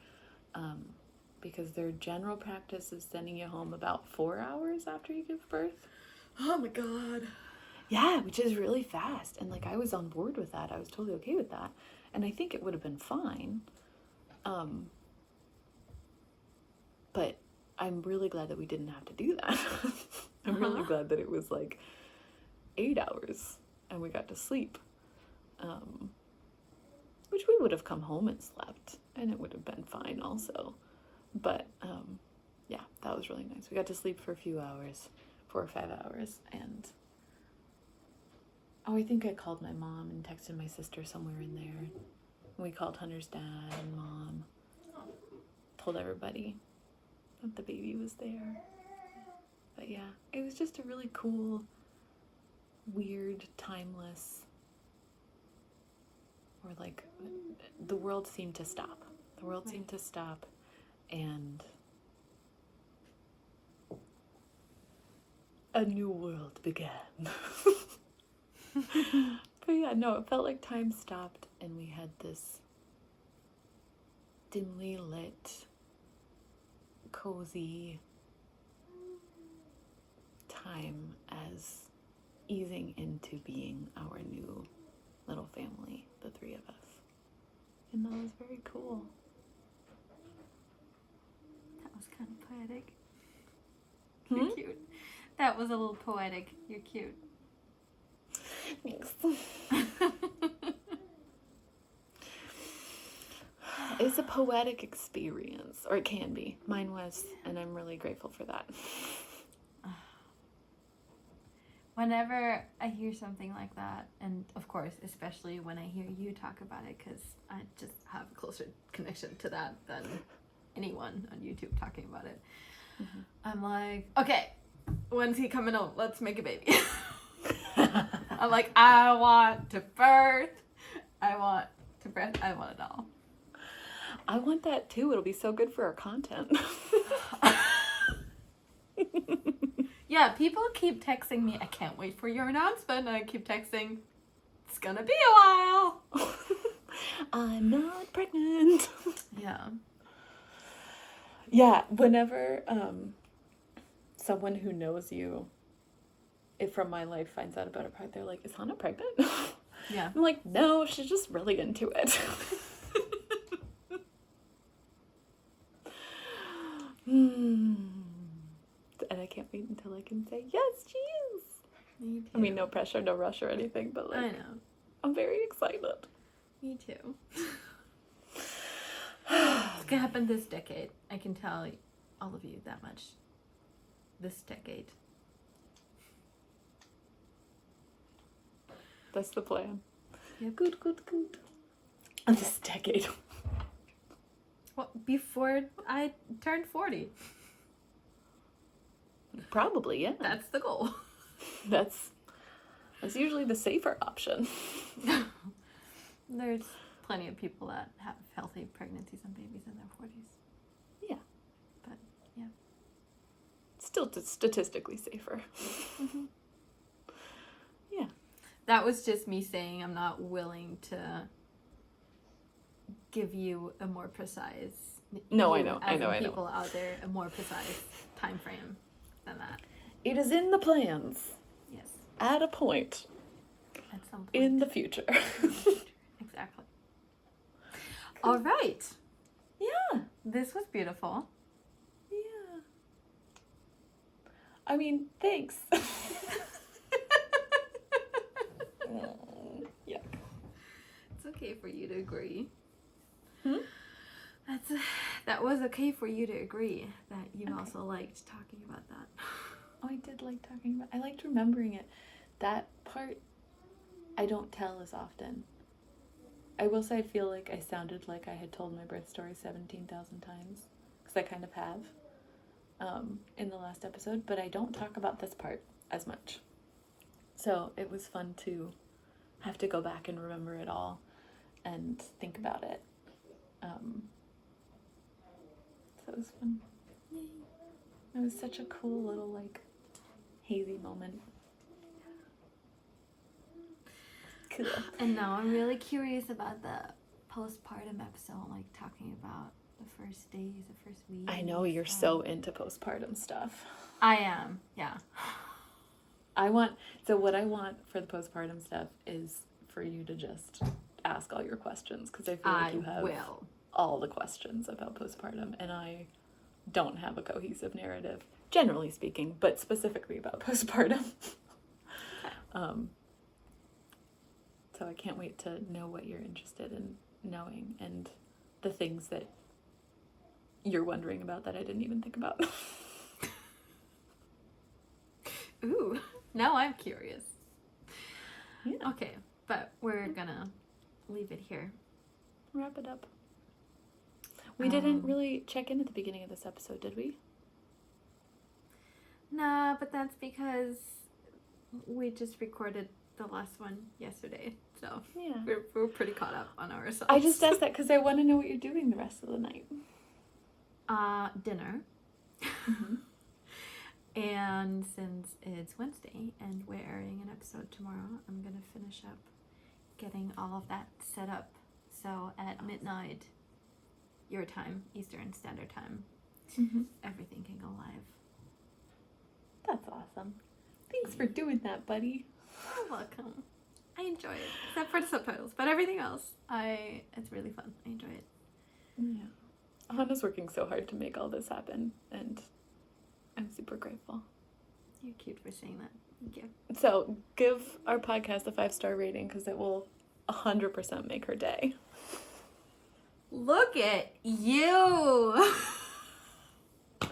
Because their general practice is sending you home about 4 hours after you give birth. Oh my God. Yeah, which is really fast. And I was on board with that. I was totally okay with that. And I think it would have been fine. But I'm really glad that we didn't have to do that. I'm really glad that it was 8 hours and we got to sleep. Which we would have come home and slept and it would have been fine also. But yeah, that was really nice. We got to sleep for a few hours, 4 or 5 hours, and I think I called my mom and texted my sister somewhere in there. We called Hunter's dad and mom, told everybody that the baby was there. But yeah, it was just a really cool, weird, timeless, or the world seemed to stop. The world seemed to stop. And a new world began. But yeah, no, it felt like time stopped and we had this dimly lit, cozy time as easing into being our new little family, the 3 of us. And that was very cool. That was kind of poetic. You're cute. That was a little poetic. You're cute. Thanks. It's a poetic experience, or it can be. Mine was, and I'm really grateful for that. Whenever I hear something like that, and of course, especially when I hear you talk about it, because I just have a closer connection to that than anyone on YouTube talking about it. Mm-hmm. I'm like, okay, when's he coming home? Let's make a baby. I'm like, I want to birth. I want it all. I want that too. It'll be so good for our content. Yeah, people keep texting me, I can't wait for your announcement. And I keep texting, it's gonna be a while. I'm not pregnant. Yeah. Yeah, whenever someone who knows you, if from my life finds out about a project, they're like, is Hannah pregnant? Yeah. I'm like, no, she's just really into it. And I can't wait until I can say, yes, she is. Me too. I mean, no pressure, no rush or anything, but I know. I'm very excited. Me too. It's gonna happen this decade. I can tell all of you that much. This decade. That's the plan. Yep. Good. This decade. Well, before I turned 40. Probably, yeah. That's the goal. That's usually the safer option. There's plenty of people that have healthy pregnancies and babies in their 40s. Yeah. But, yeah. Still statistically safer. Mm-hmm. Yeah. That was just me saying I'm not willing to give you a more precise... No, I I know. People out there, a more precise time frame than that. It is in the plans. Yes. At a point. At some point. In the future. Exactly. All right. Yeah. This was beautiful. Yeah. I mean, thanks. Yuck. It's okay for you to agree. Hmm? That was okay for you to agree that you also liked talking about that. Oh, I did like talking about. I liked remembering it. That part, I don't tell as often. I will say I feel like I sounded like I had told my birth story 17,000 times, because I kind of have in the last episode, but I don't talk about this part as much. So it was fun to have to go back and remember it all and think about it. So it was fun. Yay. It was such a cool little, like, hazy moment. Cool. And now I'm really curious about the postpartum episode, like talking about the first days, the first week. I know you're so into postpartum stuff. I am, yeah. What I want for the postpartum stuff is for you to just ask all your questions, because I feel like you have all the questions about postpartum, and I don't have a cohesive narrative, generally speaking, but specifically about postpartum. So I can't wait to know what you're interested in knowing, and the things that you're wondering about that I didn't even think about. Ooh, now I'm curious. Yeah. Okay, but we're gonna leave it here. Wrap it up. We didn't really check in at the beginning of this episode, did we? Nah, but that's because we just recorded the last one yesterday, so Yeah. we're pretty caught up on ourselves. I just asked that because I want to know what you're doing the rest of the night. Dinner. Mm-hmm. And since it's Wednesday and we're airing an episode tomorrow, I'm gonna finish up getting all of that set up. So at midnight, your time, Eastern Standard Time, everything can go live. That's awesome. Thanks for doing that, buddy. You're welcome. I enjoy it, except for the subtitles, but everything else, it's really fun. I enjoy it. Yeah. Hannah's working so hard to make all this happen, and I'm super grateful. You're cute for saying that. Thank you. So give our podcast a 5-star rating, because it will 100% make her day. Look at you!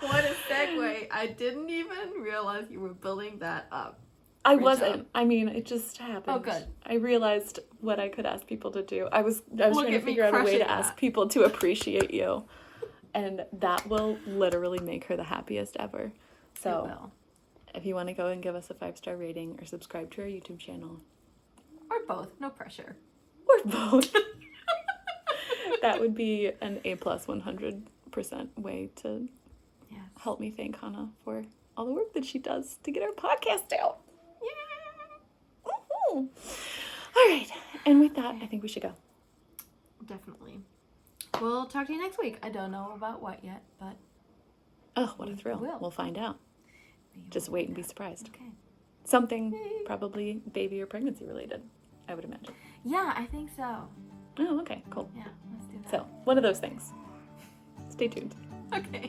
What a segue. I didn't even realize you were building that up. I Great wasn't. job. I mean, it just happened. Oh, good. I realized what I could ask people to do. I was trying to figure out a way to ask people to appreciate you. And that will literally make her the happiest ever. So if you want to go and give us a 5-star rating or subscribe to our YouTube channel. Or both. No pressure. Or both. That would be an A+ 100% way to help me thank Hannah for all the work that she does to get our podcast out. Yeah. Woo-hoo. All right. And with that, I think we should go. Definitely. We'll talk to you next week. I don't know about what yet, but... Oh, what a thrill. We'll find out. Just wait and be surprised. Okay. Something probably baby or pregnancy related, I would imagine. Yeah, I think so. Oh, okay, cool. Yeah, let's do that. So, one of those things. Stay tuned. Okay.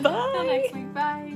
Bye. Till next week. Bye.